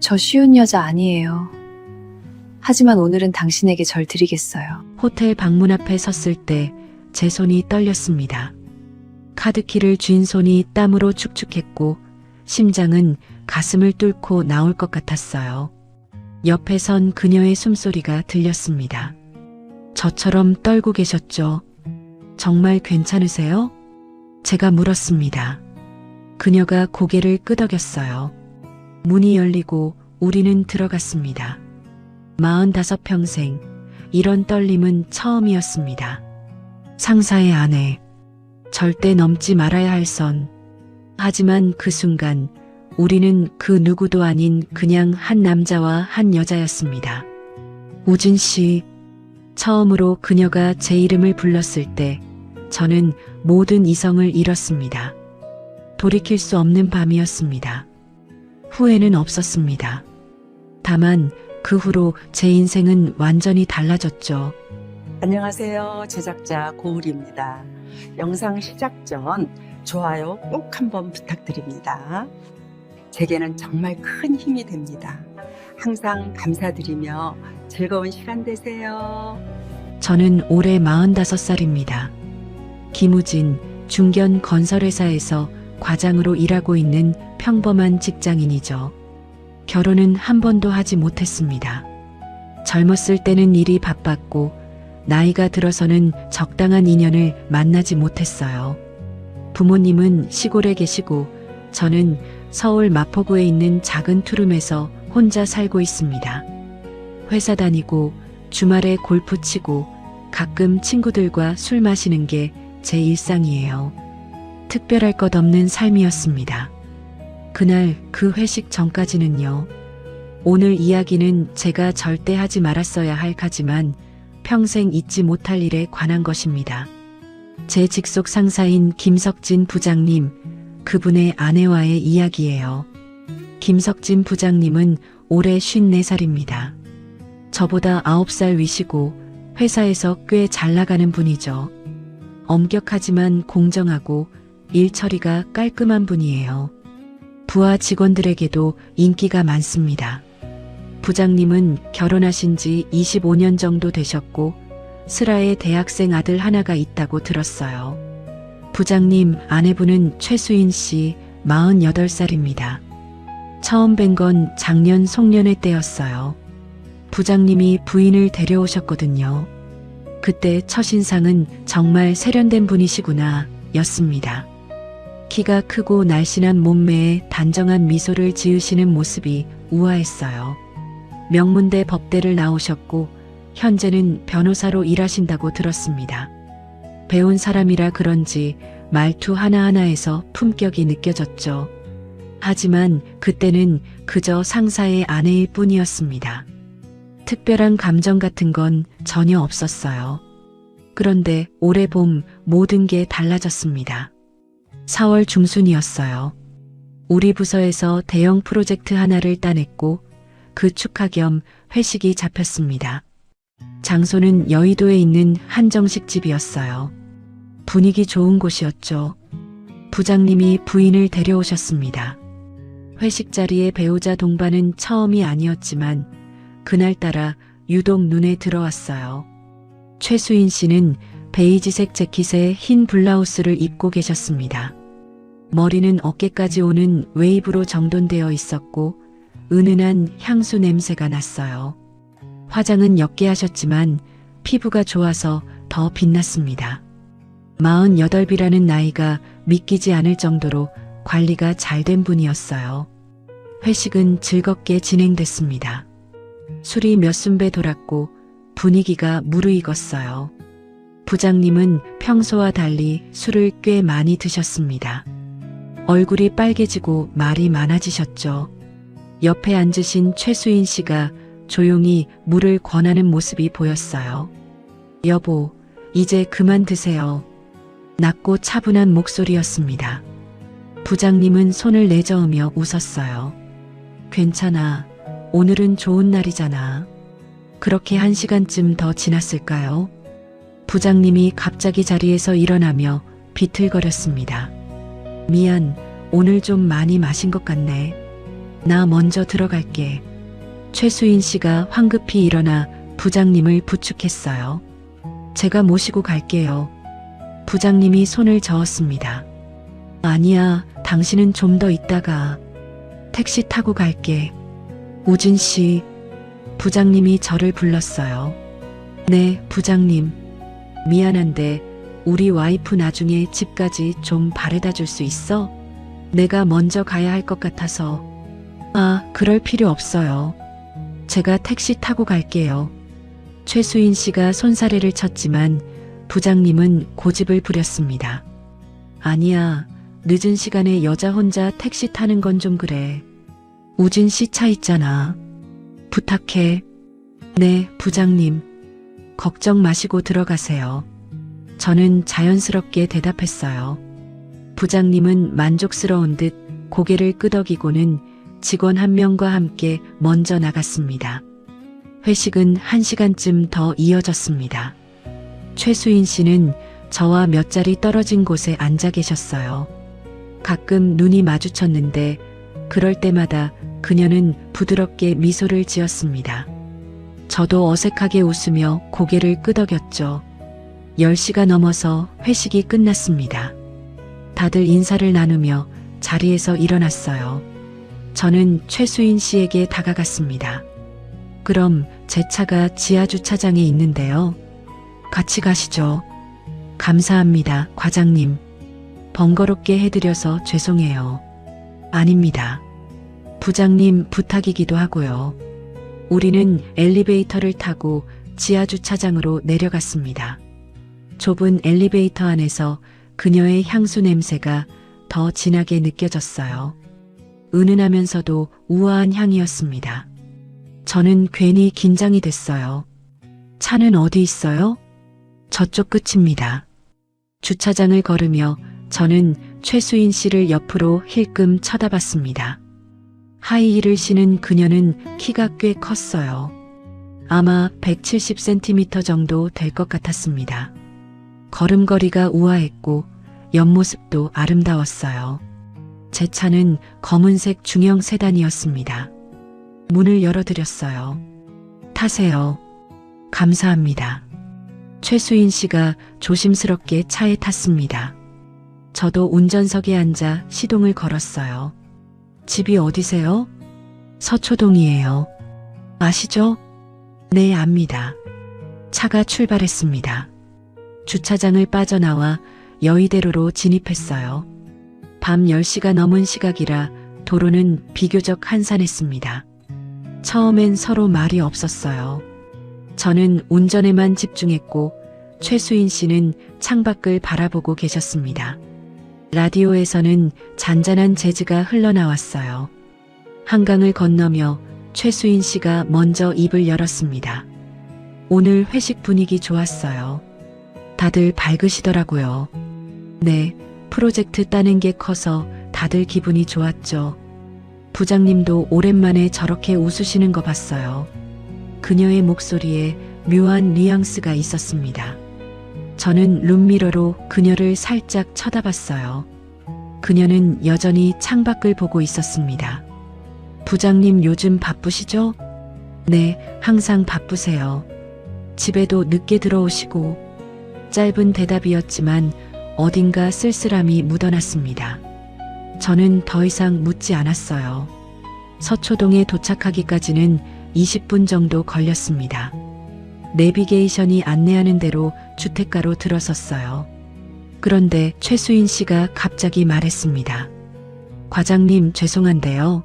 저 쉬운 여자 아니에요. 하지만 오늘은 당신에게 절 드리겠어요. 호텔 방문 앞에 섰을 때 제 손이 떨렸습니다. 카드키를 쥔 손이 땀으로 축축했고 심장은 가슴을 뚫고 나올 것 같았어요. 옆에 선 그녀의 숨소리가 들렸습니다. 저처럼 떨고 계셨죠? 정말 괜찮으세요? 제가 물었습니다. 그녀가 고개를 끄덕였어요. 문이 열리고 우리는 들어갔습니다. 45평생 이런 떨림은 처음이었습니다. 상사의 아내, 절대 넘지 말아야 할 선. 하지만 그 순간 우리는 그 누구도 아닌 그냥 한 남자와 한 여자였습니다. 우진 씨, 처음으로 그녀가 제 이름을 불렀을 때 저는 모든 이성을 잃었습니다. 돌이킬 수 없는 밤이었습니다. 후회는 없었습니다. 다만 그 후로 제 인생은 완전히 달라졌죠. 안녕하세요. 제작자 고울입니다. 영상 시작 전 좋아요 꼭 한번 부탁드립니다. 제게는 정말 큰 힘이 됩니다. 항상 감사드리며 즐거운 시간 되세요. 저는 올해 45살입니다. 김우진, 중견 건설회사에서 과장으로 일하고 있는 평범한 직장인이죠. 결혼은 한 번도 하지 못했습니다. 젊었을 때는 일이 바빴고 나이가 들어서는 적당한 인연을 만나지 못했어요. 부모님은 시골에 계시고 저는 서울 마포구에 있는 작은 투룸에서 혼자 살고 있습니다. 회사 다니고 주말에 골프 치고 가끔 친구들과 술 마시는 게 제 일상이에요. 특별할 것 없는 삶이었습니다. 그날 그 회식 전까지는요. 오늘 이야기는 제가 절대 하지 말았어야 할 가지만 평생 잊지 못할 일에 관한 것입니다. 제 직속 상사인 김석진 부장님, 그분의 아내와의 이야기예요. 김석진 부장님은 올해 54살입니다. 저보다 9살 위시고 회사에서 꽤 잘 나가는 분이죠. 엄격하지만 공정하고 일 처리가 깔끔한 분이에요. 부하 직원들에게도 인기가 많습니다. 부장님은 결혼하신 지 25년 정도 되셨고 슬하에 대학생 아들 하나가 있다고 들었어요. 부장님 아내분은 최수인 씨 48살입니다. 처음 뵌 건 작년 송년회 때였어요. 부장님이 부인을 데려오셨거든요. 그때 첫인상은 정말 세련된 분이시구나 였습니다. 키가 크고 날씬한 몸매에 단정한 미소를 지으시는 모습이 우아했어요. 명문대 법대를 나오셨고 현재는 변호사로 일하신다고 들었습니다. 배운 사람이라 그런지 말투 하나하나에서 품격이 느껴졌죠. 하지만 그때는 그저 상사의 아내일 뿐이었습니다. 특별한 감정 같은 건 전혀 없었어요. 그런데 올해 봄 모든 게 달라졌습니다. 4월 중순이었어요. 우리 부서에서 대형 프로젝트 하나를 따냈고 그 축하 겸 회식이 잡혔습니다. 장소는 여의도에 있는 한정식집이었어요. 분위기 좋은 곳이었죠. 부장님이 부인을 데려오셨습니다. 회식 자리에 배우자 동반은 처음이 아니었지만 그날따라 유독 눈에 들어왔어요. 최수인 씨는 베이지색 재킷에 흰 블라우스를 입고 계셨습니다. 머리는 어깨까지 오는 웨이브로 정돈되어 있었고 은은한 향수 냄새가 났어요. 화장은 옅게 하셨지만 피부가 좋아서 더 빛났습니다. 48이라는 나이가 믿기지 않을 정도로 관리가 잘 된 분이었어요. 회식은 즐겁게 진행됐습니다. 술이 몇 순배 돌았고 분위기가 무르익었어요. 부장님은 평소와 달리 술을 꽤 많이 드셨습니다. 얼굴이 빨개지고 말이 많아지셨죠. 옆에 앉으신 최수인 씨가 조용히 물을 권하는 모습이 보였어요. 여보, 이제 그만 드세요. 낮고 차분한 목소리였습니다. 부장님은 손을 내저으며 웃었어요. 괜찮아. 오늘은 좋은 날이잖아. 그렇게 1시간쯤 더 지났을까요? 부장님이 갑자기 자리에서 일어나며 비틀거렸습니다. 미안, 오늘 좀 많이 마신 것 같네. 나 먼저 들어갈게. 최수인 씨가 황급히 일어나 부장님을 부축했어요. 제가 모시고 갈게요. 부장님이 손을 저었습니다. 아니야, 당신은 좀 더 있다가. 택시 타고 갈게. 우진 씨. 부장님이 저를 불렀어요. 네, 부장님. 미안한데 우리 와이프 나중에 집까지 좀 바래다 줄 수 있어? 내가 먼저 가야 할 것 같아서. 아, 그럴 필요 없어요. 제가 택시 타고 갈게요. 최수인 씨가 손사래를 쳤지만 부장님은 고집을 부렸습니다. 아니야, 늦은 시간에 여자 혼자 택시 타는 건 좀 그래. 우진 씨 차 있잖아. 부탁해. 네, 부장님. 걱정 마시고 들어가세요. 저는 자연스럽게 대답했어요. 부장님은 만족스러운 듯 고개를 끄덕이고는 직원 한 명과 함께 먼저 나갔습니다. 회식은 1시간쯤 더 이어졌습니다. 최수인 씨는 저와 몇 자리 떨어진 곳에 앉아 계셨어요. 가끔 눈이 마주쳤는데 그럴 때마다 그녀는 부드럽게 미소를 지었습니다. 저도 어색하게 웃으며 고개를 끄덕였죠. 10시가 넘어서 회식이 끝났습니다. 다들 인사를 나누며 자리에서 일어났어요. 저는 최수인 씨에게 다가갔습니다. 그럼 제 차가 지하주차장에 있는데요. 같이 가시죠. 감사합니다, 과장님. 번거롭게 해드려서 죄송해요. 아닙니다. 부장님 부탁이기도 하고요. 우리는 엘리베이터를 타고 지하주차장으로 내려갔습니다. 좁은 엘리베이터 안에서 그녀의 향수 냄새가 더 진하게 느껴졌어요. 은은하면서도 우아한 향이었습니다. 저는 괜히 긴장이 됐어요. 차는 어디 있어요? 저쪽 끝입니다. 주차장을 걸으며 저는 최수인 씨를 옆으로 힐끔 쳐다봤습니다. 하이힐을 신은 그녀는 키가 꽤 컸어요. 아마 170cm 정도 될 것 같았습니다. 걸음걸이가 우아했고 옆모습도 아름다웠어요. 제 차는 검은색 중형 세단이었습니다. 문을 열어드렸어요. 타세요. 감사합니다. 최수인 씨가 조심스럽게 차에 탔습니다. 저도 운전석에 앉아 시동을 걸었어요. 집이 어디세요? 서초동이에요. 아시죠? 네, 압니다. 차가 출발했습니다. 주차장을 빠져나와 여의대로로 진입했어요. 밤 10시가 넘은 시각이라 도로는 비교적 한산했습니다. 처음엔 서로 말이 없었어요. 저는 운전에만 집중했고 최수인 씨는 창밖을 바라보고 계셨습니다. 라디오에서는 잔잔한 재즈가 흘러나왔어요. 한강을 건너며 최수인 씨가 먼저 입을 열었습니다. 오늘 회식 분위기 좋았어요. 다들 밝으시더라고요. 네, 프로젝트 따는 게 커서 다들 기분이 좋았죠. 부장님도 오랜만에 저렇게 웃으시는 거 봤어요. 그녀의 목소리에 묘한 뉘앙스가 있었습니다. 저는 룸미러로 그녀를 살짝 쳐다봤어요. 그녀는 여전히 창밖을 보고 있었습니다. 부장님 요즘 바쁘시죠? 네, 항상 바쁘세요. 집에도 늦게 들어오시고. 짧은 대답이었지만 어딘가 쓸쓸함이 묻어났습니다. 저는 더 이상 묻지 않았어요. 서초동에 도착하기까지는 20분 정도 걸렸습니다. 내비게이션이 안내하는 대로 주택가로 들어섰어요. 그런데 최수인 씨가 갑자기 말했습니다. 과장님, 죄송한데요.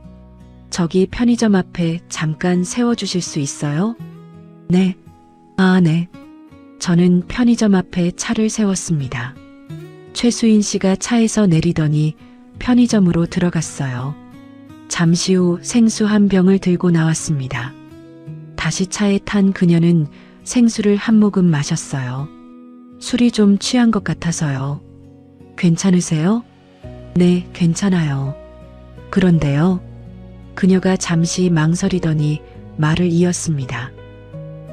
저기 편의점 앞에 잠깐 세워주실 수 있어요? 네. 아, 네. 저는 편의점 앞에 차를 세웠습니다. 최수인 씨가 차에서 내리더니 편의점으로 들어갔어요. 잠시 후 생수 한 병을 들고 나왔습니다. 다시 차에 탄 그녀는 생수를 한 모금 마셨어요. 술이 좀 취한 것 같아서요. 괜찮으세요? 네, 괜찮아요. 그런데요. 그녀가 잠시 망설이더니 말을 이었습니다.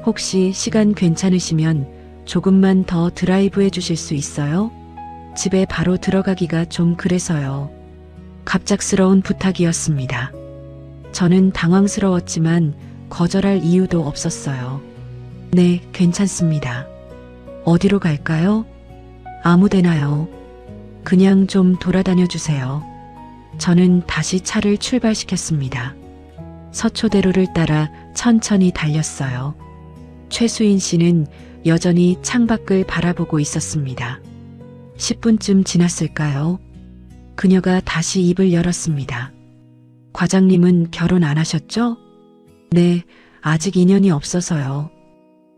혹시 시간 괜찮으시면 조금만 더 드라이브 해주실 수 있어요? 집에 바로 들어가기가 좀 그래서요. 갑작스러운 부탁이었습니다. 저는 당황스러웠지만 거절할 이유도 없었어요. 네, 괜찮습니다. 어디로 갈까요? 아무 데나요. 그냥 좀 돌아다녀 주세요. 저는 다시 차를 출발시켰습니다. 서초대로를 따라 천천히 달렸어요. 최수인 씨는 여전히 창밖을 바라보고 있었습니다. 10분쯤 지났을까요? 그녀가 다시 입을 열었습니다. 과장님은 결혼 안 하셨죠? 네, 아직 인연이 없어서요.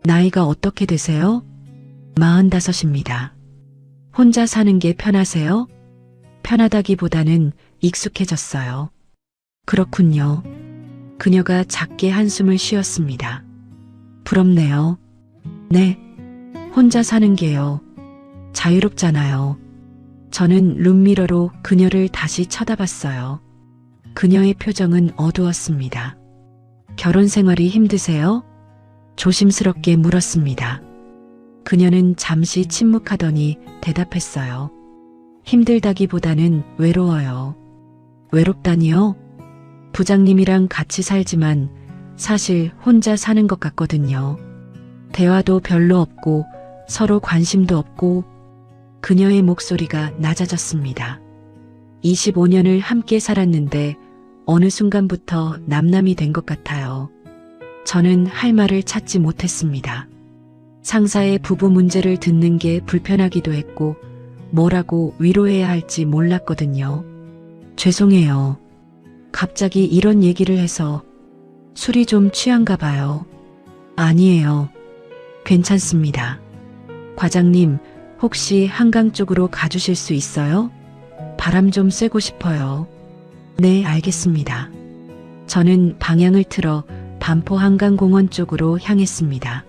나이가 어떻게 되세요? 45입니다. 혼자 사는 게 편하세요? 편하다기보다는 익숙해졌어요. 그렇군요. 그녀가 작게 한숨을 쉬었습니다. 부럽네요. 네, 혼자 사는 게요. 자유롭잖아요. 저는 룸미러로 그녀를 다시 쳐다봤어요. 그녀의 표정은 어두웠습니다. 결혼 생활이 힘드세요? 조심스럽게 물었습니다. 그녀는 잠시 침묵하더니 대답했어요. 힘들다기보다는 외로워요. 외롭다니요? 부장님이랑 같이 살지만 사실 혼자 사는 것 같거든요. 대화도 별로 없고 서로 관심도 없고. 그녀의 목소리가 낮아졌습니다. 25년을 함께 살았는데 어느 순간부터 남남이 된 것 같아요. 저는 할 말을 찾지 못했습니다. 상사의 부부 문제를 듣는 게 불편하기도 했고 뭐라고 위로해야 할지 몰랐거든요. 죄송해요. 갑자기 이런 얘기를 해서. 술이 좀 취한가 봐요. 아니에요. 괜찮습니다. 과장님, 혹시 한강 쪽으로 가주실 수 있어요? 바람 좀 쐬고 싶어요. 네, 알겠습니다. 저는 방향을 틀어 반포 한강공원 쪽으로 향했습니다.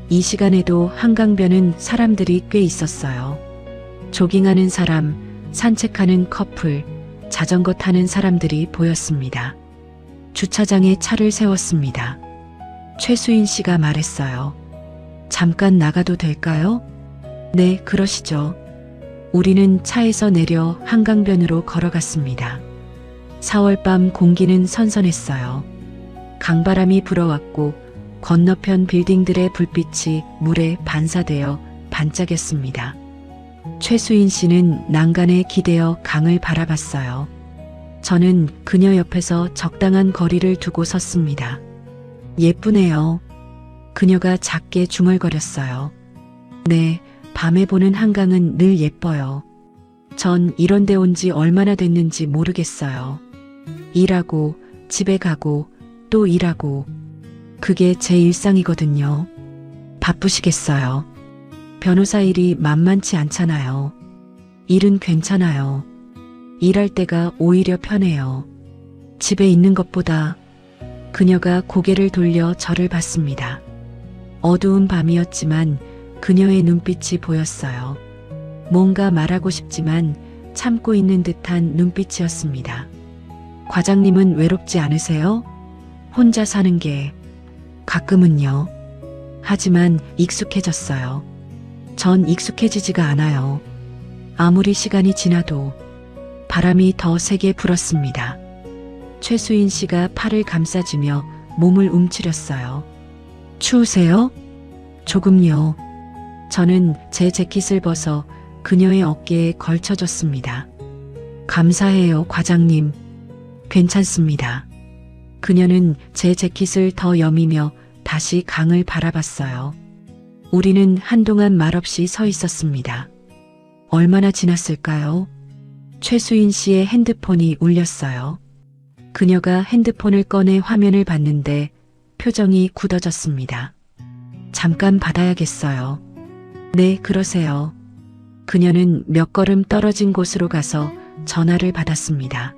이 시간에도 한강변은 사람들이 꽤 있었어요. 조깅하는 사람, 산책하는 커플, 자전거 타는 사람들이 보였습니다. 주차장에 차를 세웠습니다. 최수인 씨가 말했어요. 잠깐 나가도 될까요? 네, 그러시죠. 우리는 차에서 내려 한강변으로 걸어갔습니다. 4월 밤 공기는 선선했어요. 강바람이 불어왔고 건너편 빌딩들의 불빛이 물에 반사되어 반짝였습니다. 최수인 씨는 난간에 기대어 강을 바라봤어요. 저는 그녀 옆에서 적당한 거리를 두고 섰습니다. 예쁘네요. 그녀가 작게 중얼거렸어요. 네, 밤에 보는 한강은 늘 예뻐요. 전 이런 데 온 지 얼마나 됐는지 모르겠어요. 일하고, 집에 가고, 또 일하고. 그게 제 일상이거든요. 바쁘시겠어요. 변호사 일이 만만치 않잖아요. 일은 괜찮아요. 일할 때가 오히려 편해요. 집에 있는 것보다. 그녀가 고개를 돌려 저를 봤습니다. 어두운 밤이었지만 그녀의 눈빛이 보였어요. 뭔가 말하고 싶지만 참고 있는 듯한 눈빛이었습니다. 과장님은 외롭지 않으세요? 혼자 사는 게. 가끔은요. 하지만 익숙해졌어요. 전 익숙해지지가 않아요. 아무리 시간이 지나도. 바람이 더 세게 불었습니다. 최수인 씨가 팔을 감싸주며 몸을 움츠렸어요. 추우세요? 조금요. 저는 제 재킷을 벗어 그녀의 어깨에 걸쳐줬습니다. 감사해요, 과장님. 괜찮습니다. 그녀는 제 재킷을 더 여미며 다시 강을 바라봤어요. 우리는 한동안 말없이 서 있었습니다. 얼마나 지났을까요? 최수인 씨의 핸드폰이 울렸어요. 그녀가 핸드폰을 꺼내 화면을 봤는데 표정이 굳어졌습니다. 잠깐 받아야겠어요. 네, 그러세요. 그녀는 몇 걸음 떨어진 곳으로 가서 전화를 받았습니다.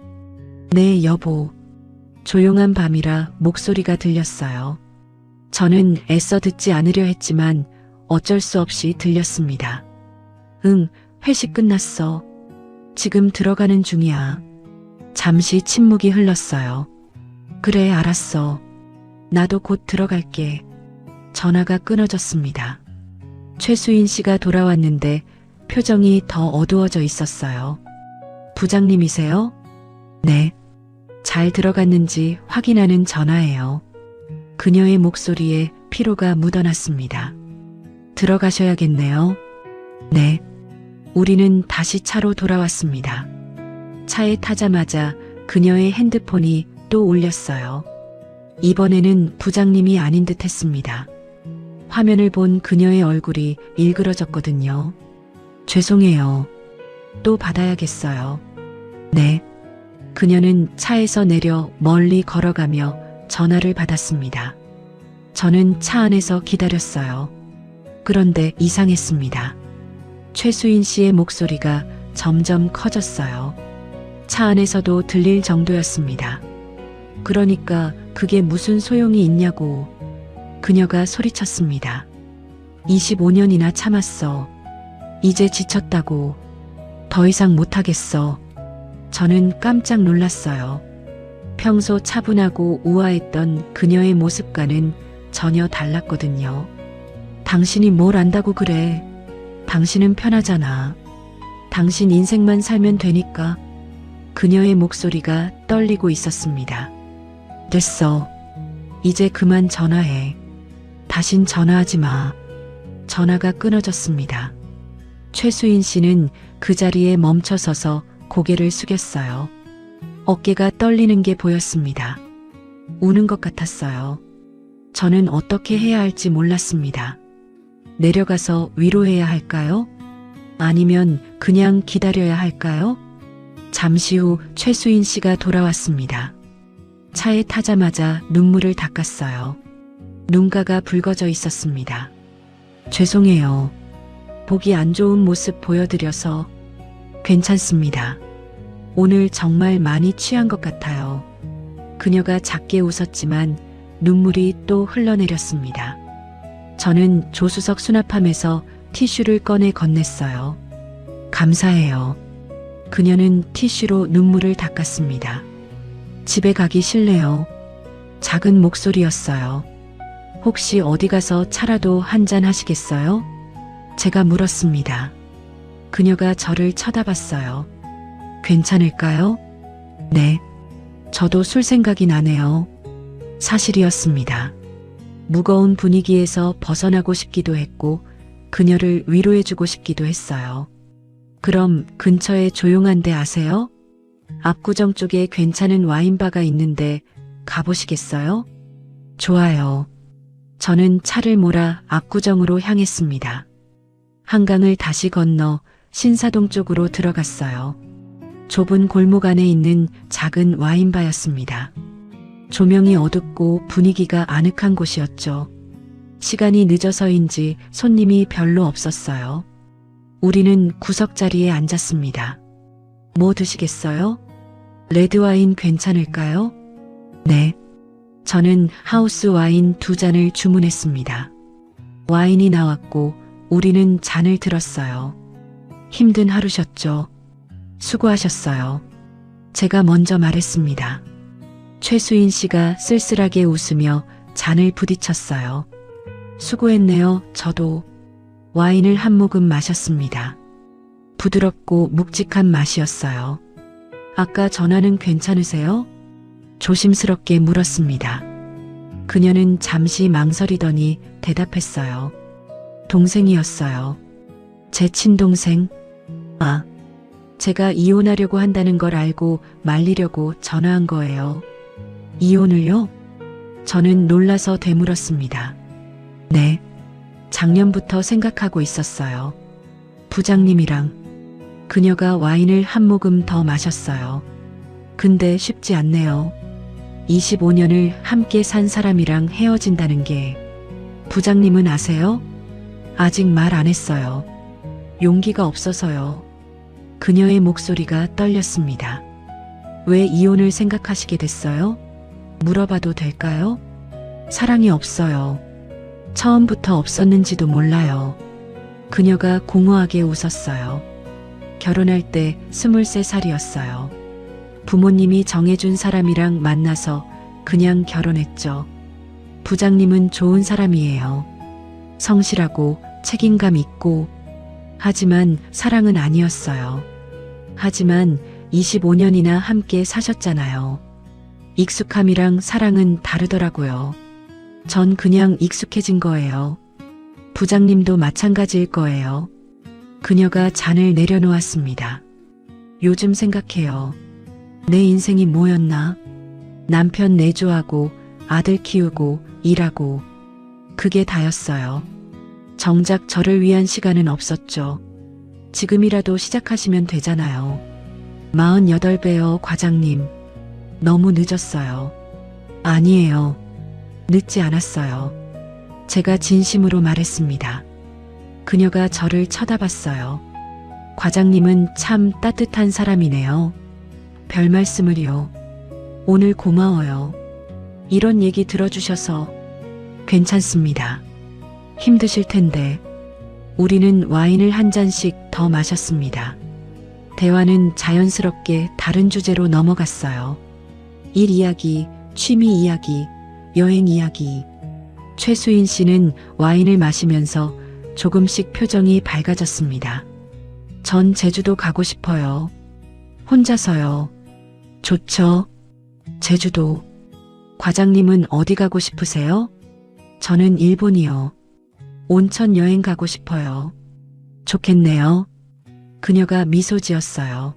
네, 여보. 조용한 밤이라 목소리가 들렸어요. 저는 애써 듣지 않으려 했지만 어쩔 수 없이 들렸습니다. 응, 회식 끝났어. 지금 들어가는 중이야. 잠시 침묵이 흘렀어요. 그래, 알았어. 나도 곧 들어갈게. 전화가 끊어졌습니다. 최수인 씨가 돌아왔는데 표정이 더 어두워져 있었어요. 부장님이세요? 네. 잘 들어갔는지 확인하는 전화예요. 그녀의 목소리에 피로가 묻어났습니다. 들어가셔야겠네요. 네. 우리는 다시 차로 돌아왔습니다. 차에 타자마자 그녀의 핸드폰이 또 울렸어요. 이번에는 부장님이 아닌 듯 했습니다. 화면을 본 그녀의 얼굴이 일그러졌거든요. 죄송해요. 또 받아야겠어요. 네. 그녀는 차에서 내려 멀리 걸어가며 전화를 받았습니다. 저는 차 안에서 기다렸어요. 그런데 이상했습니다. 최수인 씨의 목소리가 점점 커졌어요. 차 안에서도 들릴 정도였습니다. 그러니까 그게 무슨 소용이 있냐고. 그녀가 소리쳤습니다. 25년이나 참았어. 이제 지쳤다고. 더 이상 못하겠어. 저는 깜짝 놀랐어요. 평소 차분하고 우아했던 그녀의 모습과는 전혀 달랐거든요. 당신이 뭘 안다고 그래. 당신은 편하잖아. 당신 인생만 살면 되니까. 그녀의 목소리가 떨리고 있었습니다. 됐어. 이제 그만 전화해. 다신 전화하지 마. 전화가 끊어졌습니다. 최수인 씨는 그 자리에 멈춰서서 고개를 숙였어요. 어깨가 떨리는 게 보였습니다. 우는 것 같았어요. 저는 어떻게 해야 할지 몰랐습니다. 내려가서 위로해야 할까요? 아니면 그냥 기다려야 할까요? 잠시 후 최수인 씨가 돌아왔습니다. 차에 타자마자 눈물을 닦았어요. 눈가가 붉어져 있었습니다. 죄송해요. 보기 안 좋은 모습 보여드려서. 괜찮습니다. 오늘 정말 많이 취한 것 같아요. 그녀가 작게 웃었지만 눈물이 또 흘러내렸습니다. 저는 조수석 수납함에서 티슈를 꺼내 건넸어요. 감사해요. 그녀는 티슈로 눈물을 닦았습니다. 집에 가기 싫네요. 작은 목소리였어요. 혹시 어디 가서 차라도 한잔 하시겠어요? 제가 물었습니다. 그녀가 저를 쳐다봤어요. 괜찮을까요? 네. 저도 술 생각이 나네요. 사실이었습니다. 무거운 분위기에서 벗어나고 싶기도 했고 그녀를 위로해주고 싶기도 했어요. 그럼 근처에 조용한 데 아세요? 압구정 쪽에 괜찮은 와인바가 있는데 가보시겠어요? 좋아요. 저는 차를 몰아 압구정으로 향했습니다. 한강을 다시 건너 신사동 쪽으로 들어갔어요. 좁은 골목 안에 있는 작은 와인바였습니다. 조명이 어둡고 분위기가 아늑한 곳이었죠. 시간이 늦어서인지 손님이 별로 없었어요. 우리는 구석자리에 앉았습니다. 뭐 드시겠어요? 레드와인 괜찮을까요? 네. 저는 하우스 와인 2잔을 주문했습니다. 와인이 나왔고 우리는 잔을 들었어요. 힘든 하루셨죠? 수고하셨어요. 제가 먼저 말했습니다. 최수인 씨가 쓸쓸하게 웃으며 잔을 부딪혔어요. 수고했네요. 저도. 와인을 한 모금 마셨습니다. 부드럽고 묵직한 맛이었어요. 아까 전화는 괜찮으세요? 조심스럽게 물었습니다. 그녀는 잠시 망설이더니 대답했어요. 동생이었어요. 제 친동생. 아, 제가 이혼하려고 한다는 걸 알고 말리려고 전화한 거예요. 이혼을요? 저는 놀라서 되물었습니다. 네. 작년부터 생각하고 있었어요. 부장님이랑. 그녀가 와인을 한 모금 더 마셨어요. 근데 쉽지 않네요. 25년을 함께 산 사람이랑 헤어진다는 게. 부장님은 아세요? 아직 말 안 했어요. 용기가 없어서요. 그녀의 목소리가 떨렸습니다. 왜 이혼을 생각하시게 됐어요? 물어봐도 될까요? 사랑이 없어요. 처음부터 없었는지도 몰라요. 그녀가 공허하게 웃었어요. 결혼할 때 23살이었어요. 부모님이 정해준 사람이랑 만나서 그냥 결혼했죠. 부장님은 좋은 사람이에요. 성실하고 책임감 있고. 하지만 사랑은 아니었어요. 하지만 25년이나 함께 사셨잖아요. 익숙함이랑 사랑은 다르더라고요. 전 그냥 익숙해진 거예요. 부장님도 마찬가지일 거예요. 그녀가 잔을 내려놓았습니다. 요즘 생각해요. 내 인생이 뭐였나? 남편 내조하고 아들 키우고 일하고 그게 다였어요. 정작 저를 위한 시간은 없었죠. 지금이라도 시작하시면 되잖아요. 48배요, 과장님. 너무 늦었어요. 아니에요. 늦지 않았어요. 제가 진심으로 말했습니다. 그녀가 저를 쳐다봤어요. 과장님은 참 따뜻한 사람이네요. 별 말씀을요. 오늘 고마워요. 이런 얘기 들어주셔서 괜찮습니다. 힘드실 텐데. 우리는 와인을 한 잔씩 더 마셨습니다. 대화는 자연스럽게 다른 주제로 넘어갔어요. 일 이야기, 취미 이야기, 여행 이야기. 최수인 씨는 와인을 마시면서 조금씩 표정이 밝아졌습니다. 전 제주도 가고 싶어요. 혼자서요. 좋죠. 제주도. 과장님은 어디 가고 싶으세요? 저는 일본이요. 온천 여행 가고 싶어요. 좋겠네요. 그녀가 미소 지었어요.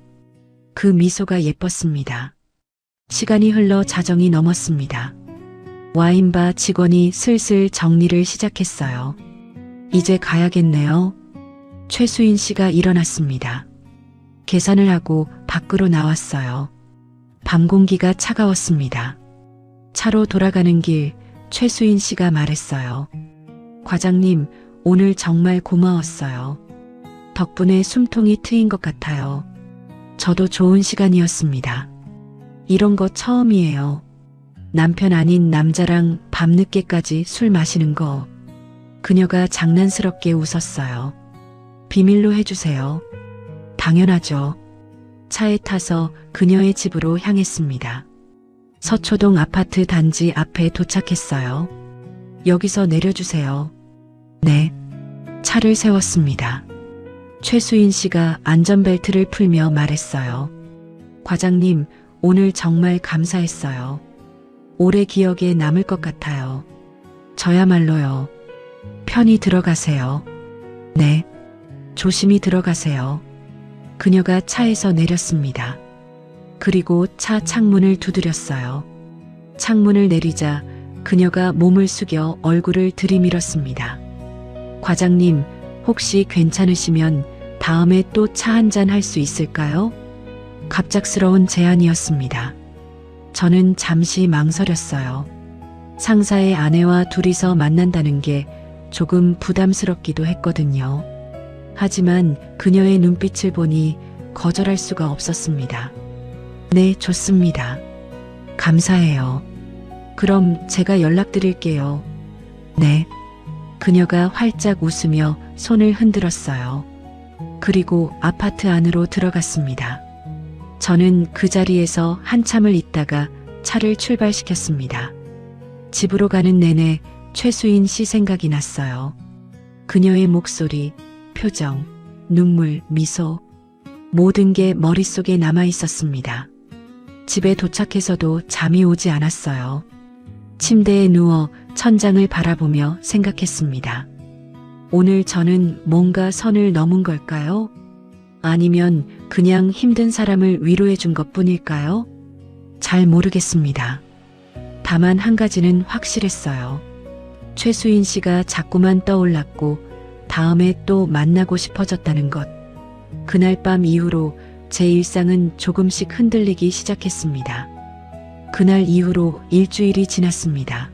그 미소가 예뻤습니다. 시간이 흘러 자정이 넘었습니다. 와인바 직원이 슬슬 정리를 시작했어요. 이제 가야겠네요. 최수인 씨가 일어났습니다. 계산을 하고 밖으로 나왔어요. 밤 공기가 차가웠습니다. 차로 돌아가는 길 최수인 씨가 말했어요. 과장님, 오늘 정말 고마웠어요. 덕분에 숨통이 트인 것 같아요. 저도 좋은 시간이었습니다. 이런 거 처음이에요. 남편 아닌 남자랑 밤늦게까지 술 마시는 거. 그녀가 장난스럽게 웃었어요. 비밀로 해주세요. 당연하죠. 차에 타서 그녀의 집으로 향했습니다. 서초동 아파트 단지 앞에 도착했어요. 여기서 내려주세요. 네. 차를 세웠습니다. 최수인 씨가 안전벨트를 풀며 말했어요. 과장님, 오늘 정말 감사했어요. 오래 기억에 남을 것 같아요. 저야말로요. 편히 들어가세요. 네. 조심히 들어가세요. 그녀가 차에서 내렸습니다. 그리고 차 창문을 두드렸어요. 창문을 내리자 그녀가 몸을 숙여 얼굴을 들이밀었습니다. 과장님, 혹시 괜찮으시면 다음에 또 차 한잔 할 수 있을까요? 갑작스러운 제안이었습니다. 저는 잠시 망설였어요. 상사의 아내와 둘이서 만난다는 게 조금 부담스럽기도 했거든요. 하지만 그녀의 눈빛을 보니 거절할 수가 없었습니다. 네, 좋습니다. 감사해요. 그럼 제가 연락드릴게요. 네. 그녀가 활짝 웃으며 손을 흔들었어요. 그리고 아파트 안으로 들어갔습니다. 저는 그 자리에서 한참을 있다가 차를 출발시켰습니다. 집으로 가는 내내 최수인 씨 생각이 났어요. 그녀의 목소리, 표정, 눈물, 미소, 모든 게 머릿속에 남아 있었습니다. 집에 도착해서도 잠이 오지 않았어요. 침대에 누워 천장을 바라보며 생각했습니다. 오늘 저는 뭔가 선을 넘은 걸까요? 아니면 그냥 힘든 사람을 위로해 준 것뿐일까요? 잘 모르겠습니다. 다만 한 가지는 확실했어요. 최수인 씨가 자꾸만 떠올랐고 다음에 또 만나고 싶어졌다는 것. 그날 밤 이후로 제 일상은 조금씩 흔들리기 시작했습니다. 그날 이후로 일주일이 지났습니다.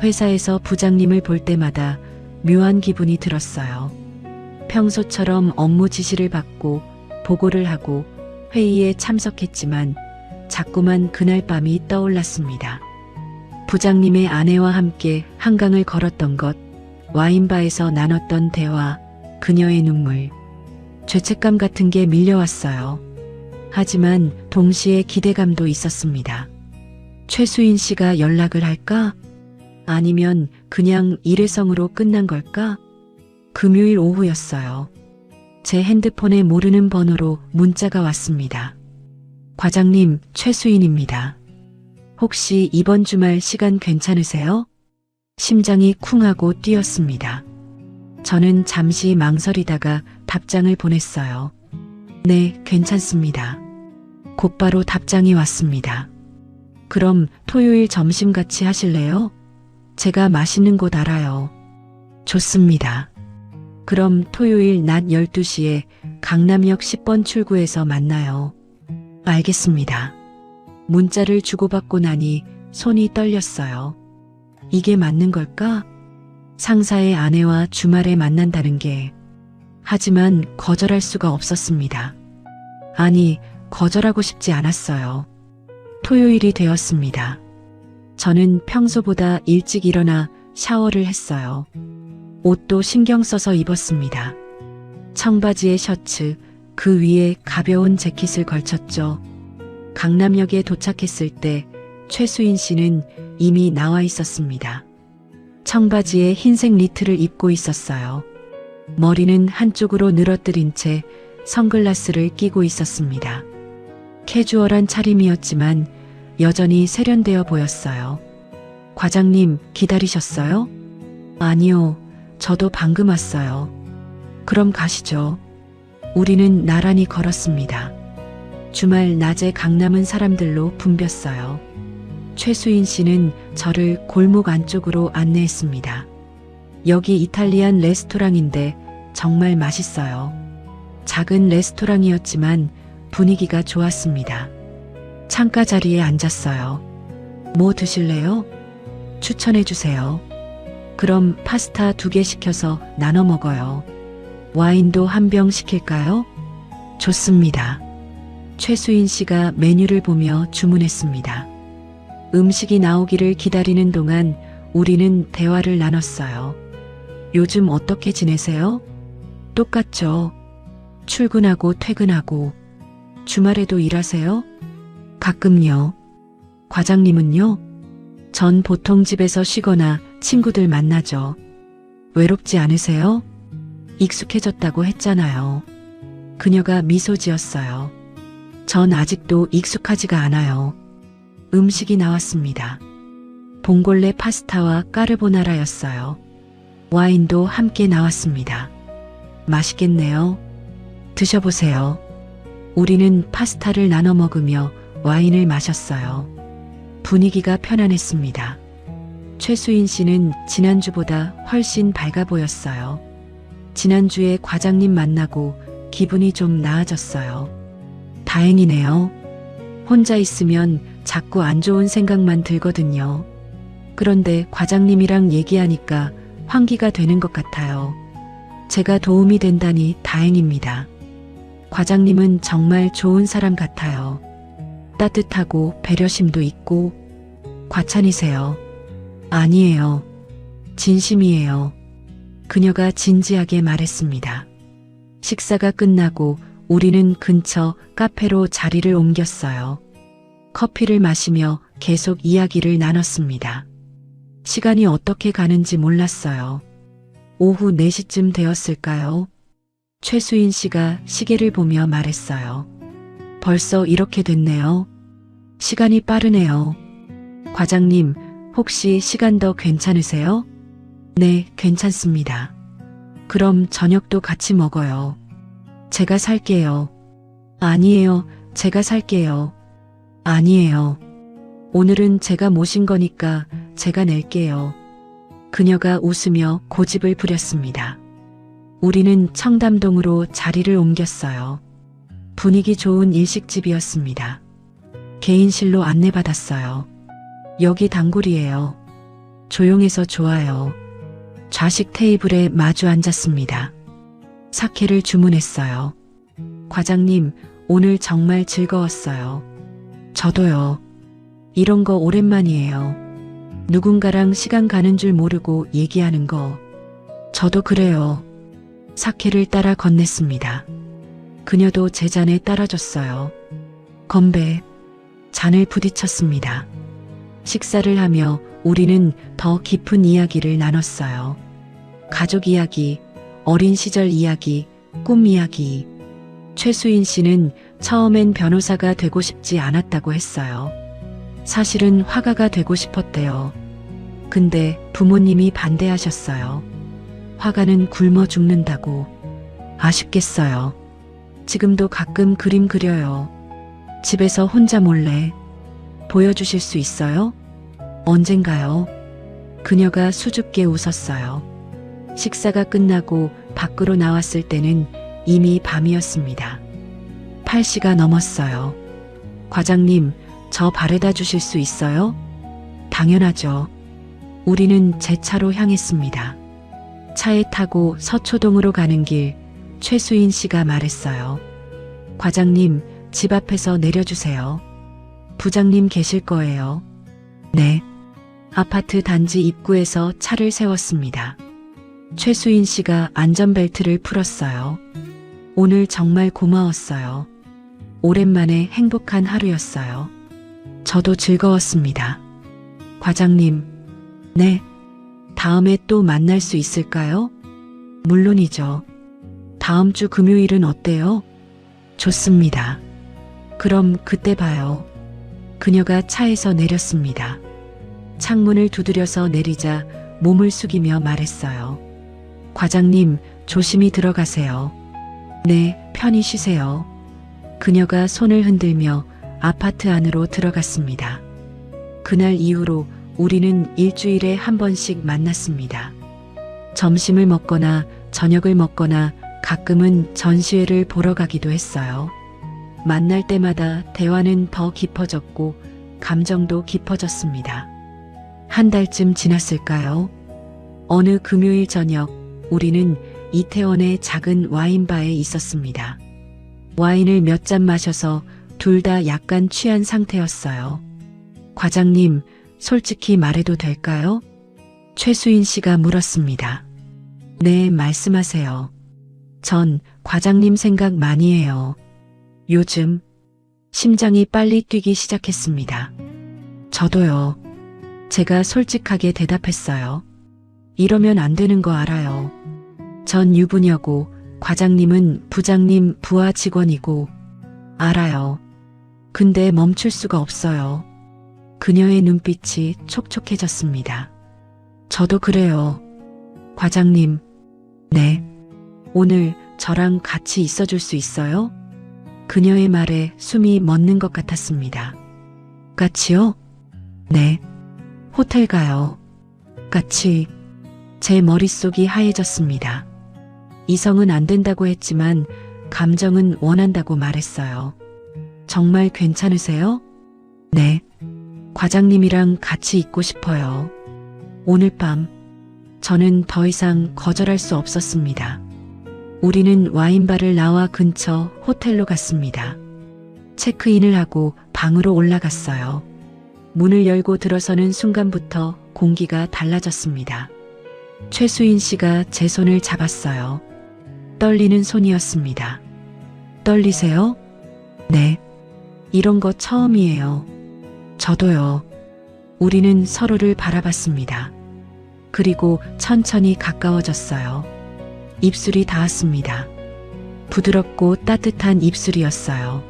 회사에서 부장님을 볼 때마다 묘한 기분이 들었어요. 평소처럼 업무 지시를 받고 보고를 하고 회의에 참석했지만 자꾸만 그날 밤이 떠올랐습니다. 부장님의 아내와 함께 한강을 걸었던 것, 와인바에서 나눴던 대화, 그녀의 눈물, 죄책감 같은 게 밀려왔어요. 하지만 동시에 기대감도 있었습니다. 최수인 씨가 연락을 할까? 아니면 그냥 일회성으로 끝난 걸까? 금요일 오후였어요. 제 핸드폰에 모르는 번호로 문자가 왔습니다. 과장님, 최수인입니다. 혹시 이번 주말 시간 괜찮으세요? 심장이 쿵하고 뛰었습니다. 저는 잠시 망설이다가 답장을 보냈어요. 네, 괜찮습니다. 곧바로 답장이 왔습니다. 그럼 토요일 점심 같이 하실래요? 제가 맛있는 곳 알아요. 좋습니다. 그럼 토요일 낮 12시에 강남역 10번 출구에서 만나요. 알겠습니다. 문자를 주고받고 나니 손이 떨렸어요. 이게 맞는 걸까? 상사의 아내와 주말에 만난다는 게. 하지만 거절할 수가 없었습니다. 아니, 거절하고 싶지 않았어요. 토요일이 되었습니다. 저는 평소보다 일찍 일어나 샤워를 했어요. 옷도 신경 써서 입었습니다. 청바지에 셔츠, 그 위에 가벼운 재킷을 걸쳤죠. 강남역에 도착했을 때 최수인 씨는 이미 나와 있었습니다. 청바지에 흰색 니트를 입고 있었어요. 머리는 한쪽으로 늘어뜨린 채 선글라스를 끼고 있었습니다. 캐주얼한 차림이었지만 여전히 세련되어 보였어요. 과장님, 기다리셨어요? 아니요, 저도 방금 왔어요. 그럼 가시죠. 우리는 나란히 걸었습니다. 주말 낮에 강남은 사람들로 붐볐어요. 최수인 씨는 저를 골목 안쪽으로 안내했습니다. 여기 이탈리안 레스토랑인데 정말 맛있어요. 작은 레스토랑이었지만 분위기가 좋았습니다. 창가 자리에 앉았어요. 뭐 드실래요? 추천해 주세요. 그럼 파스타 2개 시켜서 나눠 먹어요. 와인도 한 병 시킬까요? 좋습니다. 최수인 씨가 메뉴를 보며 주문했습니다. 음식이 나오기를 기다리는 동안 우리는 대화를 나눴어요. 요즘 어떻게 지내세요? 똑같죠. 출근하고 퇴근하고. 주말에도 일하세요? 가끔요. 과장님은요? 전 보통 집에서 쉬거나 친구들 만나죠. 외롭지 않으세요? 익숙해졌다고 했잖아요. 그녀가 미소 지었어요. 전 아직도 익숙하지가 않아요. 음식이 나왔습니다. 봉골레 파스타와 까르보나라였어요. 와인도 함께 나왔습니다. 맛있겠네요. 드셔보세요. 우리는 파스타를 나눠 먹으며 와인을 마셨어요. 분위기가 편안했습니다. 최수인 씨는 지난주보다 훨씬 밝아 보였어요. 지난주에 과장님 만나고 기분이 좀 나아졌어요. 다행이네요. 혼자 있으면 자꾸 안 좋은 생각만 들거든요. 그런데 과장님이랑 얘기하니까 환기가 되는 것 같아요. 제가 도움이 된다니 다행입니다. 과장님은 정말 좋은 사람 같아요. 따뜻하고 배려심도 있고. 과찬이세요. 아니에요. 진심이에요. 그녀가 진지하게 말했습니다. 식사가 끝나고 우리는 근처 카페로 자리를 옮겼어요. 커피를 마시며 계속 이야기를 나눴습니다. 시간이 어떻게 가는지 몰랐어요. 오후 4시쯤 되었을까요? 최수인 씨가 시계를 보며 말했어요. 벌써 이렇게 됐네요. 시간이 빠르네요. 과장님, 혹시 시간 더 괜찮으세요? 네, 괜찮습니다. 그럼 저녁도 같이 먹어요. 제가 살게요. 아니에요, 제가 살게요. 아니에요. 오늘은 제가 모신 거니까 제가 낼게요. 그녀가 웃으며 고집을 부렸습니다. 우리는 청담동으로 자리를 옮겼어요. 분위기 좋은 일식집이었습니다. 개인실로 안내받았어요. 여기 단골이에요. 조용해서 좋아요. 좌식 테이블에 마주 앉았습니다. 사케를 주문했어요. 과장님, 오늘 정말 즐거웠어요. 저도요. 이런 거 오랜만이에요. 누군가랑 시간 가는 줄 모르고 얘기하는 거. 저도 그래요. 사케를 따라 건넸습니다. 그녀도 제 잔에 따라줬어요. 건배. 잔을 부딪혔습니다. 식사를 하며 우리는 더 깊은 이야기를 나눴어요. 가족 이야기, 어린 시절 이야기, 꿈 이야기. 최수인 씨는 처음엔 변호사가 되고 싶지 않았다고 했어요. 사실은 화가가 되고 싶었대요. 근데 부모님이 반대하셨어요. 화가는 굶어 죽는다고. 아쉽겠어요. 지금도 가끔 그림 그려요. 집에서 혼자 몰래. 보여주실 수 있어요? 언젠가요? 그녀가 수줍게 웃었어요. 식사가 끝나고 밖으로 나왔을 때는 이미 밤이었습니다. 8시가 넘었어요. 과장님, 저 바래다 주실 수 있어요? 당연하죠. 우리는 제 차로 향했습니다. 차에 타고 서초동으로 가는 길, 최수인 씨가 말했어요. 과장님, 집 앞에서 내려주세요. 부장님 계실 거예요. 네. 아파트 단지 입구에서 차를 세웠습니다. 최수인 씨가 안전벨트를 풀었어요. 오늘 정말 고마웠어요. 오랜만에 행복한 하루였어요. 저도 즐거웠습니다. 과장님, 네. 다음에 또 만날 수 있을까요? 물론이죠. 다음 주 금요일은 어때요? 좋습니다. 그럼 그때 봐요. 그녀가 차에서 내렸습니다. 창문을 두드려서 내리자 몸을 숙이며 말했어요. 과장님, 조심히 들어가세요. 네, 편히 쉬세요. 그녀가 손을 흔들며 아파트 안으로 들어갔습니다. 그날 이후로 우리는 일주일에 한 번씩 만났습니다. 점심을 먹거나 저녁을 먹거나 가끔은 전시회를 보러 가기도 했어요. 만날 때마다 대화는 더 깊어졌고 감정도 깊어졌습니다. 한 달쯤 지났을까요? 어느 금요일 저녁 우리는 이태원의 작은 와인바에 있었습니다. 와인을 몇 잔 마셔서 둘 다 약간 취한 상태였어요. 과장님, 솔직히 말해도 될까요? 최수인 씨가 물었습니다. 네, 말씀하세요. 전 과장님 생각 많이 해요. 요즘 심장이 빨리 뛰기 시작했습니다. 저도요. 제가 솔직하게 대답했어요. 이러면 안 되는 거 알아요. 전 유부녀고 과장님은 부장님 부하 직원이고 알아요. 근데 멈출 수가 없어요. 그녀의 눈빛이 촉촉해졌습니다. 저도 그래요. 과장님, 네. 오늘 저랑 같이 있어줄 수 있어요? 그녀의 말에 숨이 멎는 것 같았습니다. 같이요? 네. 호텔 가요. 같이. 제 머릿속이 하얘졌습니다. 이성은 안 된다고 했지만 감정은 원한다고 말했어요. 정말 괜찮으세요? 네. 과장님이랑 같이 있고 싶어요. 오늘 밤 저는 더 이상 거절할 수 없었습니다. 우리는 와인바를 나와 근처 호텔로 갔습니다. 체크인을 하고 방으로 올라갔어요. 문을 열고 들어서는 순간부터 공기가 달라졌습니다. 최수인 씨가 제 손을 잡았어요. 떨리는 손이었습니다. 떨리세요? 네. 이런 거 처음이에요. 저도요. 우리는 서로를 바라봤습니다. 그리고 천천히 가까워졌어요. 입술이 닿았습니다. 부드럽고 따뜻한 입술이었어요.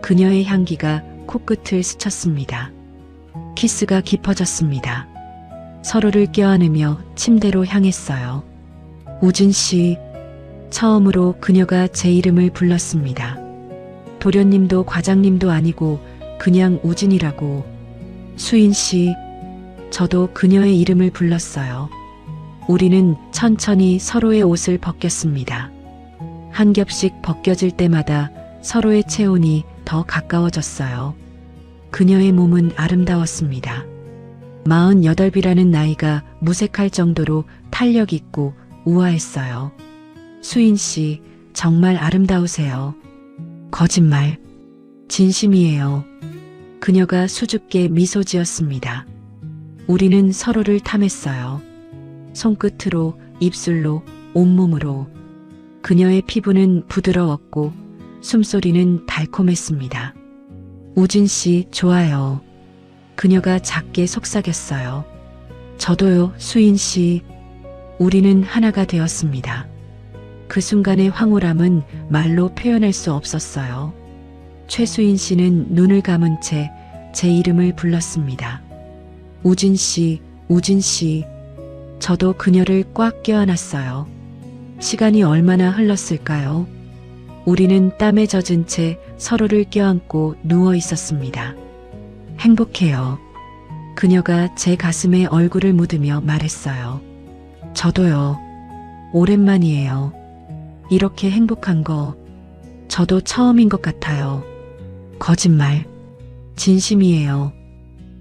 그녀의 향기가 코끝을 스쳤습니다. 키스가 깊어졌습니다. 서로를 껴안으며 침대로 향했어요. 우진 씨, 처음으로 그녀가 제 이름을 불렀습니다. 도련님도 과장님도 아니고 그냥 우진이라고. 수인 씨, 저도 그녀의 이름을 불렀어요. 우리는 천천히 서로의 옷을 벗겼습니다. 한 겹씩 벗겨질 때마다 서로의 체온이 더 가까워졌어요. 그녀의 몸은 아름다웠습니다. 48이라는 나이가 무색할 정도로 탄력 있고 우아했어요. 수인 씨, 정말 아름다우세요. 거짓말. 진심이에요. 그녀가 수줍게 미소 지었습니다. 우리는 서로를 탐했어요. 손끝으로, 입술로, 온몸으로. 그녀의 피부는 부드러웠고 숨소리는 달콤했습니다. 우진 씨, 좋아요. 그녀가 작게 속삭였어요. 저도요, 수인 씨. 우리는 하나가 되었습니다. 그 순간의 황홀함은 말로 표현할 수 없었어요. 최수인 씨는 눈을 감은 채 제 이름을 불렀습니다. 우진 씨, 우진 씨. 저도 그녀를 꽉 껴안았어요. 시간이 얼마나 흘렀을까요? 우리는 땀에 젖은 채 서로를 껴안고 누워 있었습니다. 행복해요. 그녀가 제 가슴에 얼굴을 묻으며 말했어요. 저도요. 오랜만이에요. 이렇게 행복한 거 저도 처음인 것 같아요. 거짓말. 진심이에요.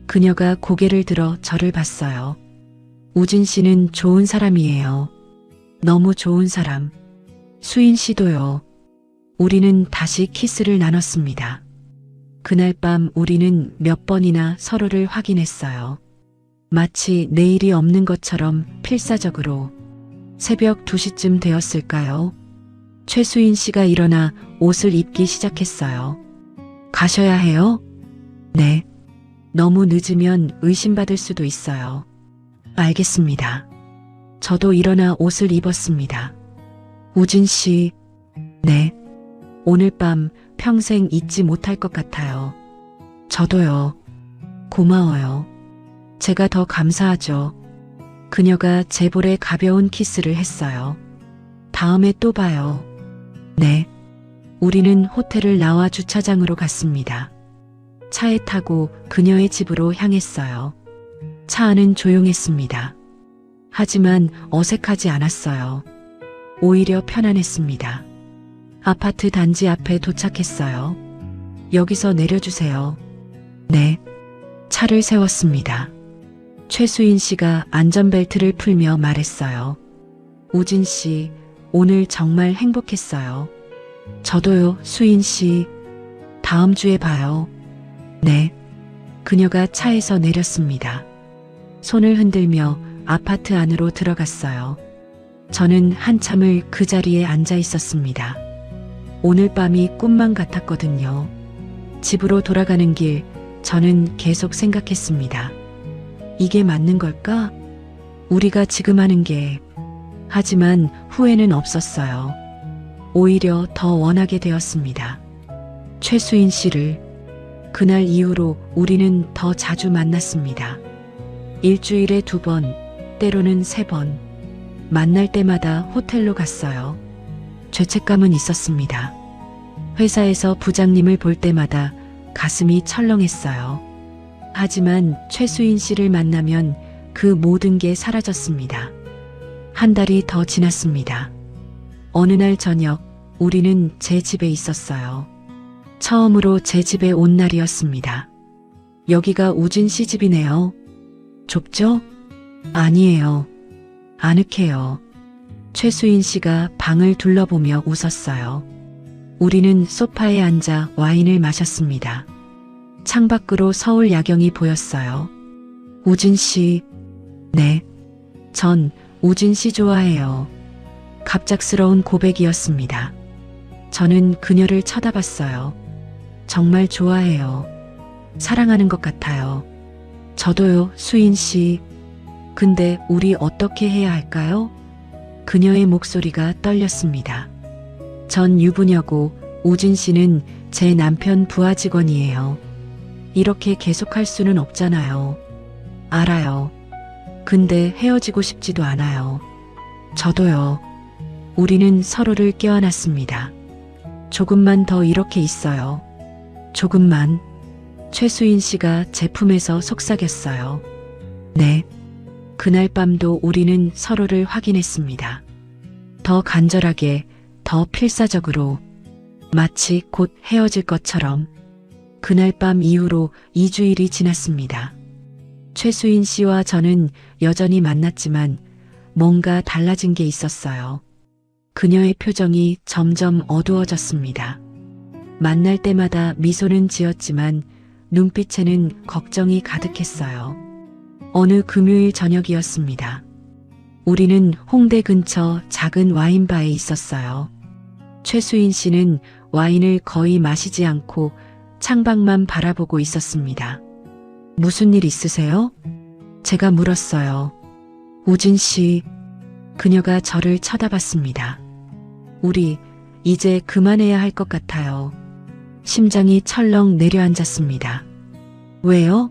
그녀가 고개를 들어 저를 봤어요. 우진 씨는 좋은 사람이에요. 너무 좋은 사람. 수인 씨도요. 우리는 다시 키스를 나눴습니다. 그날 밤 우리는 몇 번이나 서로를 확인했어요. 마치 내일이 없는 것처럼 필사적으로. 새벽 2시쯤 되었을까요? 최수인 씨가 일어나 옷을 입기 시작했어요. 가셔야 해요? 네. 너무 늦으면 의심받을 수도 있어요. 알겠습니다. 저도 일어나 옷을 입었습니다. 우진 씨, 네. 오늘 밤 평생 잊지 못할 것 같아요. 저도요. 고마워요. 제가 더 감사하죠. 그녀가 제 볼에 가벼운 키스를 했어요. 다음에 또 봐요. 네. 우리는 호텔을 나와 주차장으로 갔습니다. 차에 타고 그녀의 집으로 향했어요. 차 안은 조용했습니다. 하지만 어색하지 않았어요. 오히려 편안했습니다. 아파트 단지 앞에 도착했어요. 여기서 내려주세요. 네. 차를 세웠습니다. 최수인 씨가 안전벨트를 풀며 말했어요. 우진 씨, 오늘 정말 행복했어요. 저도요, 수인 씨. 다음 주에 봐요. 네. 그녀가 차에서 내렸습니다. 손을 흔들며 아파트 안으로 들어갔어요. 저는 한참을 그 자리에 앉아 있었습니다. 오늘 밤이 꿈만 같았거든요. 집으로 돌아가는 길, 저는 계속 생각했습니다. 이게 맞는 걸까? 우리가 지금 하는 게. 하지만 후회는 없었어요. 오히려 더 원하게 되었습니다. 최수인 씨를. 그날 이후로 우리는 더 자주 만났습니다. 일주일에 2번, 때로는 3번. 만날 때마다 호텔로 갔어요. 죄책감은 있었습니다. 회사에서 부장님을 볼 때마다 가슴이 철렁했어요. 하지만 최수인 씨를 만나면 그 모든 게 사라졌습니다. 한 달이 더 지났습니다. 어느 날 저녁 우리는 제 집에 있었어요. 처음으로 제 집에 온 날이었습니다. 여기가 우진 씨 집이네요. 좁죠? 아니에요. 아늑해요. 최수인 씨가 방을 둘러보며 웃었어요. 우리는 소파에 앉아 와인을 마셨습니다. 창밖으로 서울 야경이 보였어요. 우진 씨. 네. 전 우진 씨 좋아해요. 갑작스러운 고백이었습니다. 저는 그녀를 쳐다봤어요. 정말 좋아해요. 사랑하는 것 같아요. 저도요, 수인 씨. 근데 우리 어떻게 해야 할까요? 그녀의 목소리가 떨렸습니다. 전 유부녀고 우진 씨는 제 남편 부하 직원이에요. 이렇게 계속할 수는 없잖아요. 알아요. 근데 헤어지고 싶지도 않아요. 저도요. 우리는 서로를 껴안았습니다. 조금만 더 이렇게 있어요. 조금만. 최수인 씨가 제 품에서 속삭였어요. 네. 그날 밤도 우리는 서로를 확인했습니다. 더 간절하게, 더 필사적으로, 마치 곧 헤어질 것처럼. 그날 밤 이후로 2주일이 지났습니다. 최수인 씨와 저는 여전히 만났지만 뭔가 달라진 게 있었어요. 그녀의 표정이 점점 어두워졌습니다. 만날 때마다 미소는 지었지만 눈빛에는 걱정이 가득했어요. 어느 금요일 저녁이었습니다. 우리는 홍대 근처 작은 와인바에 있었어요. 최수인 씨는 와인을 거의 마시지 않고 창밖만 바라보고 있었습니다. 무슨 일 있으세요? 제가 물었어요. 우진 씨. 그녀가 저를 쳐다봤습니다. 우리 이제 그만해야 할 것 같아요. 심장이 철렁 내려앉았습니다. 왜요?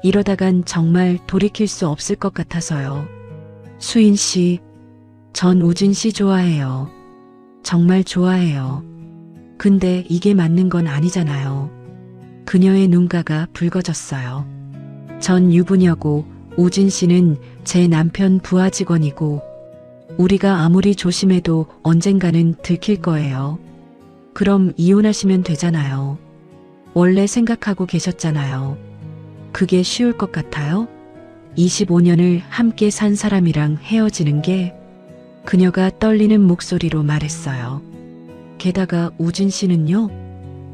이러다간 정말 돌이킬 수 없을 것 같아서요. 수인 씨, 전 우진 씨 좋아해요. 정말 좋아해요. 근데 이게 맞는 건 아니잖아요. 그녀의 눈가가 붉어졌어요. 전 유부녀고 우진 씨는 제 남편 부하 직원이고 우리가 아무리 조심해도 언젠가는 들킬 거예요. 그럼 이혼하시면 되잖아요. 원래 생각하고 계셨잖아요. 그게 쉬울 것 같아요? 25년을 함께 산 사람이랑 헤어지는 게 그녀가 떨리는 목소리로 말했어요. 게다가 우진 씨는요?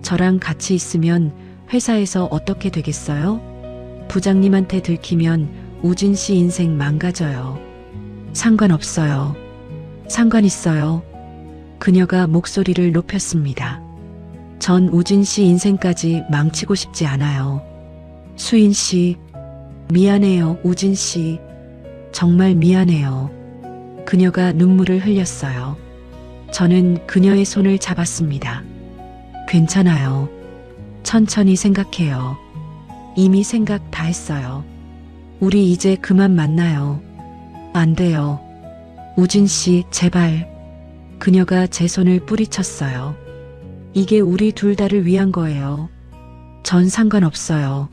저랑 같이 있으면 회사에서 어떻게 되겠어요? 부장님한테 들키면 우진 씨 인생 망가져요. 상관없어요. 상관 있어요. 그녀가 목소리를 높였습니다. 전 우진 씨 인생까지 망치고 싶지 않아요. 수인 씨, 미안해요, 우진 씨. 정말 미안해요. 그녀가 눈물을 흘렸어요. 저는 그녀의 손을 잡았습니다. 괜찮아요. 천천히 생각해요. 이미 생각 다 했어요. 우리 이제 그만 만나요. 안 돼요. 우진 씨, 제발. 그녀가 제 손을 뿌리쳤어요. 이게 우리 둘 다를 위한 거예요. 전 상관없어요.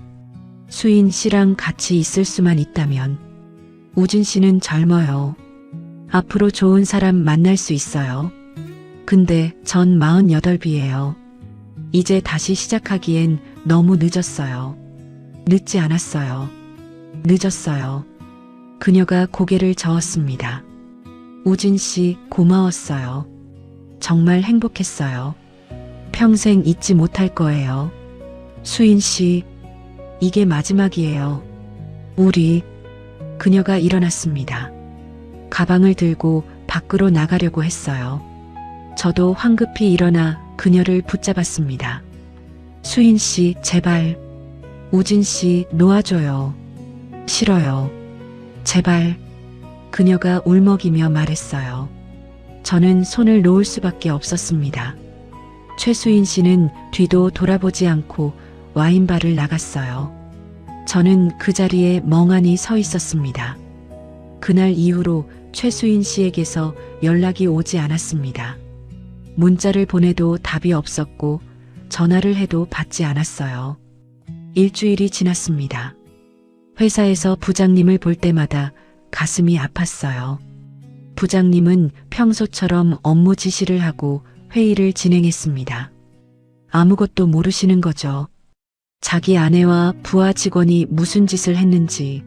수인 씨랑 같이 있을 수만 있다면. 우진 씨는 젊어요. 앞으로 좋은 사람 만날 수 있어요. 근데 전 48이에요. 이제 다시 시작하기엔 너무 늦었어요. 늦지 않았어요. 늦었어요. 그녀가 고개를 저었습니다. 우진 씨, 고마웠어요. 정말 행복했어요. 평생 잊지 못할 거예요. 수인 씨, 이게 마지막이에요. 우리. 그녀가 일어났습니다. 가방을 들고 밖으로 나가려고 했어요. 저도 황급히 일어나 그녀를 붙잡았습니다. 수인 씨, 제발. 우진 씨, 놓아줘요. 싫어요. 제발. 그녀가 울먹이며 말했어요. 저는 손을 놓을 수밖에 없었습니다. 최수인 씨는 뒤도 돌아보지 않고 와인바를 나갔어요. 저는 그 자리에 멍하니 서 있었습니다. 그날 이후로 최수인 씨에게서 연락이 오지 않았습니다. 문자를 보내도 답이 없었고 전화를 해도 받지 않았어요. 일주일이 지났습니다. 회사에서 부장님을 볼 때마다 가슴이 아팠어요. 부장님은 평소처럼 업무 지시를 하고 회의를 진행했습니다. 아무것도 모르시는 거죠. 자기 아내와 부하 직원이 무슨 짓을 했는지.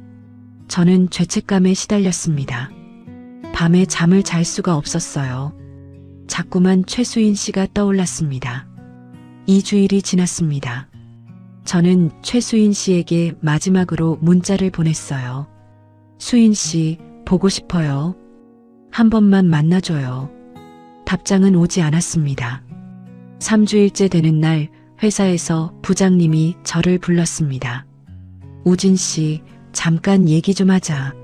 저는 죄책감에 시달렸습니다. 밤에 잠을 잘 수가 없었어요. 자꾸만 최수인 씨가 떠올랐습니다. 2주일이 지났습니다. 저는 최수인 씨에게 마지막으로 문자를 보냈어요. 수인 씨, 보고 싶어요. 한 번만 만나줘요. 답장은 오지 않았습니다. 3주일째 되는 날 회사에서 부장님이 저를 불렀습니다. 우진 씨, 잠깐 얘기 좀 하자.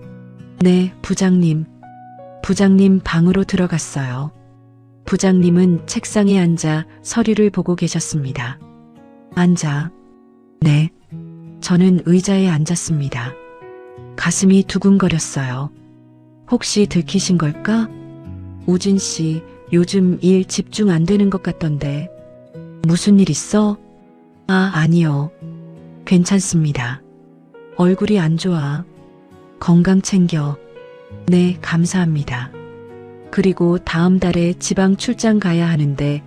네, 부장님. 부장님 방으로 들어갔어요. 부장님은 책상에 앉아 서류를 보고 계셨습니다. 앉아. 네. 저는 의자에 앉았습니다. 가슴이 두근거렸어요. 혹시 들키신 걸까? 우진 씨, 요즘 일 집중 안 되는 것 같던데. 무슨 일 있어? 아니요. 괜찮습니다. 얼굴이 안 좋아. 건강 챙겨. 네, 감사합니다. 그리고 다음 달에 지방 출장 가야 하는데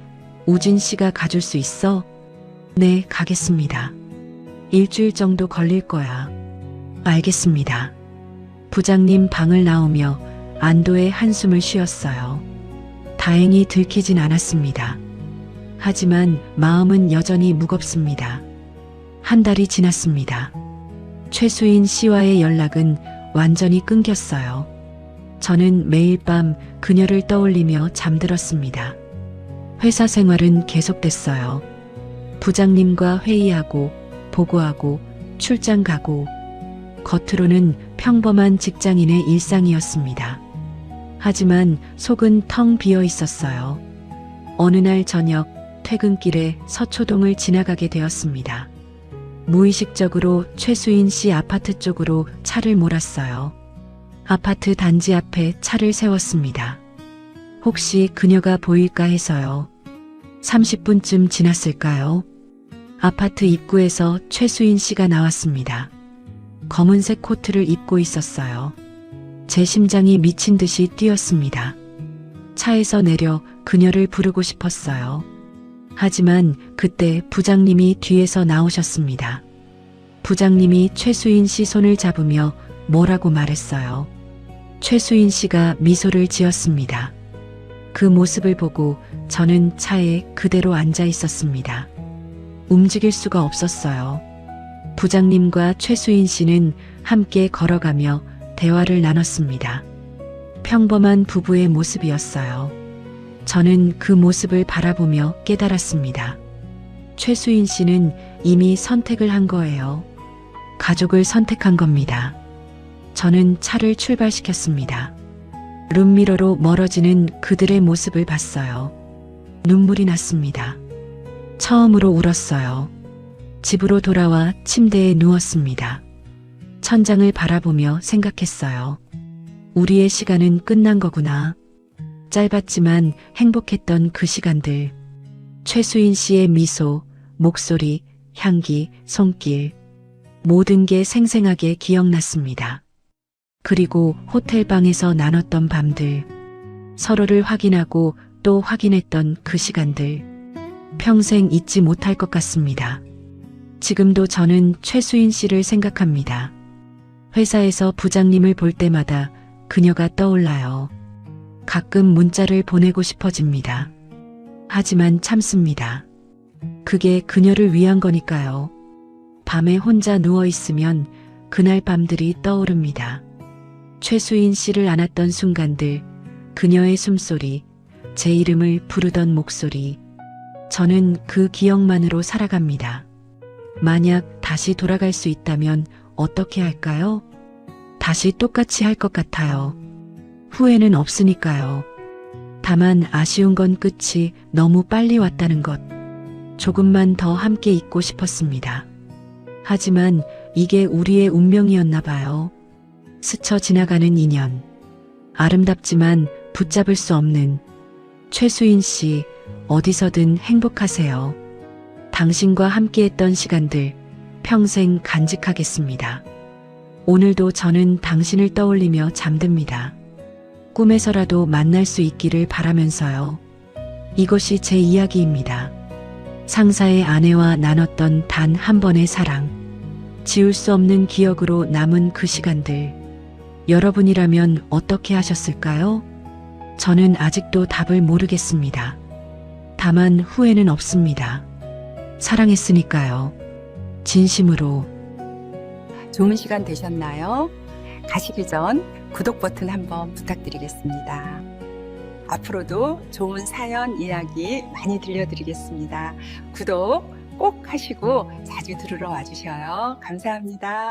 우진 씨가 가줄 수 있어? 네, 가겠습니다. 일주일 정도 걸릴 거야. 알겠습니다. 부장님 방을 나오며 안도의 한숨을 쉬었어요. 다행히 들키진 않았습니다. 하지만 마음은 여전히 무겁습니다. 한 달이 지났습니다. 최수인 씨와의 연락은 완전히 끊겼어요. 저는 매일 밤 그녀를 떠올리며 잠들었습니다. 회사 생활은 계속됐어요. 부장님과 회의하고 보고하고 출장 가고 겉으로는 평범한 직장인의 일상이었습니다. 하지만 속은 텅 비어 있었어요. 어느 날 저녁 퇴근길에 서초동을 지나가게 되었습니다. 무의식적으로 최수인 씨 아파트 쪽으로 차를 몰았어요. 아파트 단지 앞에 차를 세웠습니다. 혹시 그녀가 보일까 해서요. 30분쯤 지났을까요? 아파트 입구에서 최수인 씨가 나왔습니다. 검은색 코트를 입고 있었어요. 제 심장이 미친 듯이 뛰었습니다. 차에서 내려 그녀를 부르고 싶었어요. 하지만 그때 부장님이 뒤에서 나오셨습니다. 부장님이 최수인 씨 손을 잡으며 뭐라고 말했어요. 최수인 씨가 미소를 지었습니다. 그 모습을 보고 저는 차에 그대로 앉아 있었습니다. 움직일 수가 없었어요. 부장님과 최수인 씨는 함께 걸어가며 대화를 나눴습니다. 평범한 부부의 모습이었어요. 저는 그 모습을 바라보며 깨달았습니다. 최수인 씨는 이미 선택을 한 거예요. 가족을 선택한 겁니다. 저는 차를 출발시켰습니다. 룸미러로 멀어지는 그들의 모습을 봤어요. 눈물이 났습니다. 처음으로 울었어요. 집으로 돌아와 침대에 누웠습니다. 천장을 바라보며 생각했어요. 우리의 시간은 끝난 거구나. 짧았지만 행복했던 그 시간들. 최수인 씨의 미소, 목소리, 향기, 손길. 모든 게 생생하게 기억났습니다. 그리고 호텔방에서 나눴던 밤들. 서로를 확인하고 또 확인했던 그 시간들. 평생 잊지 못할 것 같습니다. 지금도 저는 최수인 씨를 생각합니다. 회사에서 부장님을 볼 때마다 그녀가 떠올라요. 가끔 문자를 보내고 싶어집니다. 하지만 참습니다. 그게 그녀를 위한 거니까요. 밤에 혼자 누워있으면 그날 밤들이 떠오릅니다. 최수인 씨를 안았던 순간들, 그녀의 숨소리, 제 이름을 부르던 목소리. 저는 그 기억만으로 살아갑니다. 만약 다시 돌아갈 수 있다면 어떻게 할까요? 다시 똑같이 할 것 같아요. 후회는 없으니까요. 다만 아쉬운 건 끝이 너무 빨리 왔다는 것. 조금만 더 함께 있고 싶었습니다. 하지만 이게 우리의 운명이었나 봐요. 스쳐 지나가는 인연. 아름답지만 붙잡을 수 없는. 최수인 씨, 어디서든 행복하세요. 당신과 함께했던 시간들 평생 간직하겠습니다. 오늘도 저는 당신을 떠올리며 잠듭니다. 꿈에서라도 만날 수 있기를 바라면서요. 이것이 제 이야기입니다. 상사의 아내와 나눴던 단 한 번의 사랑. 지울 수 없는 기억으로 남은 그 시간들. 여러분이라면 어떻게 하셨을까요? 저는 아직도 답을 모르겠습니다. 다만 후회는 없습니다. 사랑했으니까요. 진심으로. 좋은 시간 되셨나요? 가시기 전 구독 버튼 한번 부탁드리겠습니다. 앞으로도 좋은 사연 이야기 많이 들려드리겠습니다. 구독 꼭 하시고 자주 들으러 와주셔요. 감사합니다.